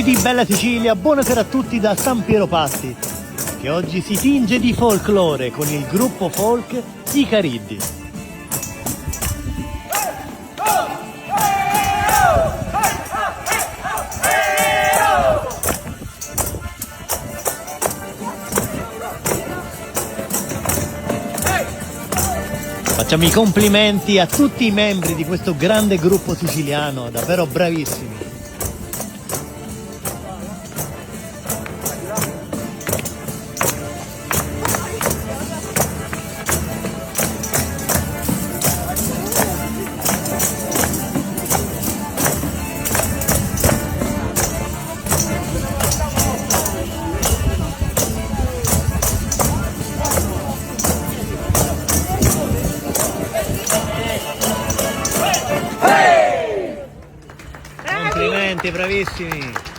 Amici di Bella Sicilia, buonasera a tutti da San Piero Patti, che oggi si tinge di folklore con il gruppo folk I Cariddi. Facciamo i complimenti a tutti i membri di questo grande gruppo siciliano, davvero bravissimi. Complimenti, bravissimi.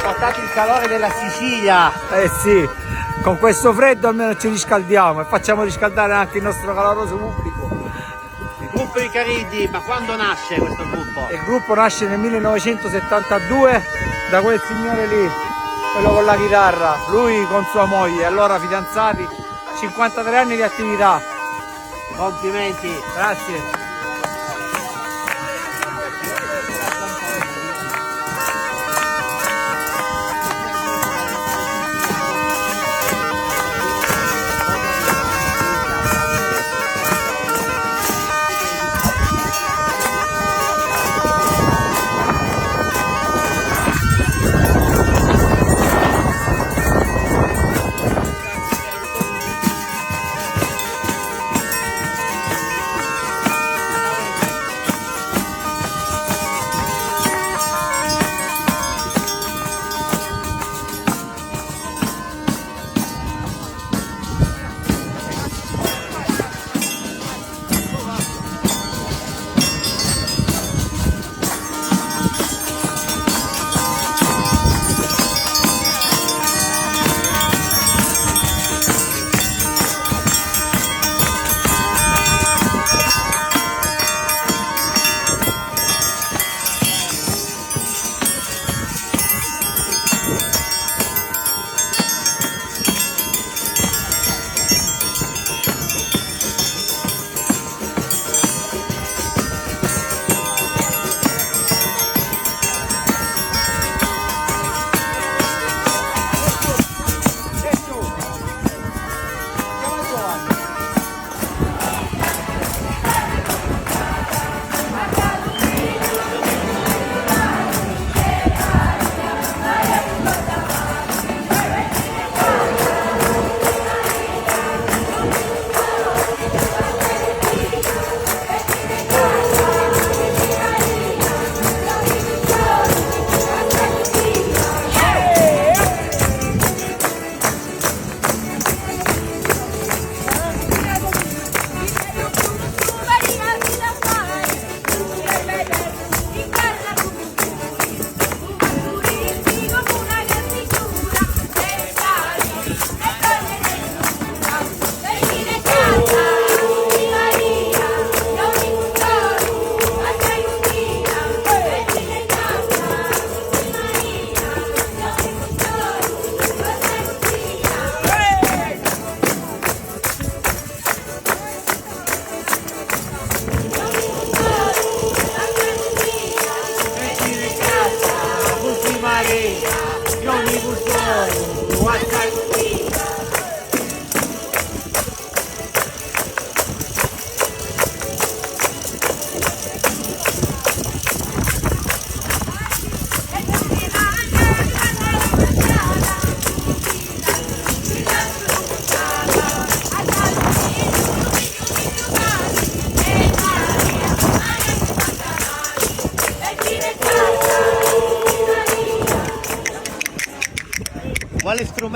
Portate il calore della Sicilia. Eh sì, con questo freddo almeno ci riscaldiamo e facciamo riscaldare anche il nostro caloroso pubblico. Il gruppo I Cariddi, ma quando nasce questo gruppo? Il gruppo nasce nel 1972 da quel signore lì, quello con la chitarra, lui con sua moglie, allora fidanzati, 53 anni di attività. Complimenti. Grazie.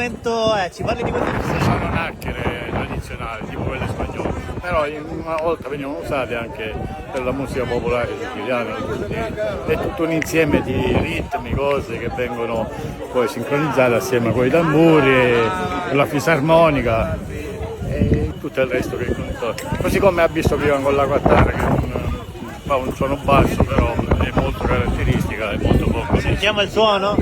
strumento è? Ci parli di questo strumento? Sono nacchere tradizionali, tipo quelle spagnole, però una volta venivano usate anche per la musica popolare siciliana, quindi è tutto un insieme di ritmi, cose che vengono poi sincronizzate assieme con i tamburi, con la fisarmonica e tutto il resto che conta. Così come ha visto prima con la quattara, che fa un suono basso, però è molto caratteristica, è molto poco. Sentiamo il suono?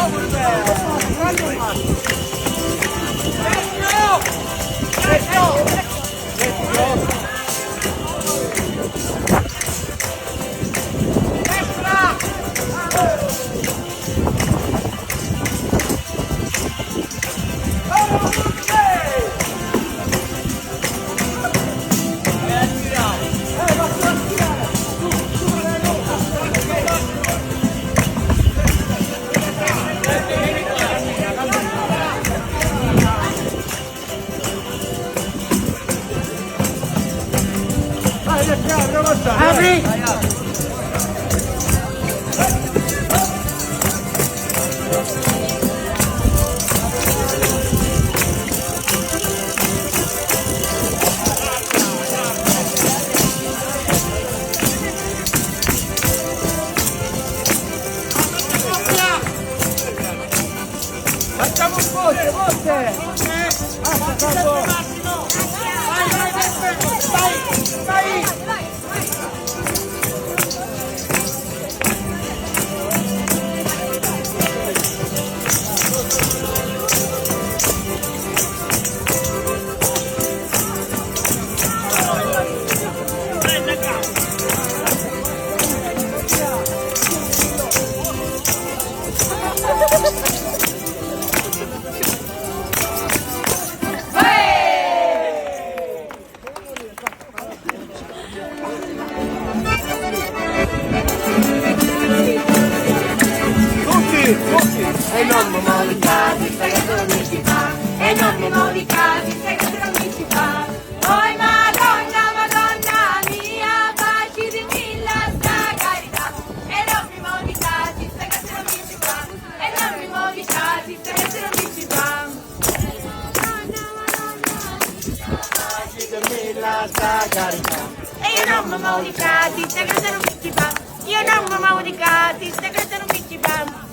Complimenti! Apri! Facciamo un botte, botte! Basta, Fabio! Vai! E non mi muovi casi, stai che non mi ci fa. E non mi muovi casi, stai che non mi ci fa. Oi Madonna, Madonna mia, facci di milla sta carità. E non mi muovi casi, stai che non mi ci fa. E non mi muovi casi, stai che non mi ci fa. Facci di milla sta carità. E io non mi muovo di casi, stai che non mi ci fa. Io non mi muovo di casi, stai che non mi ci fa.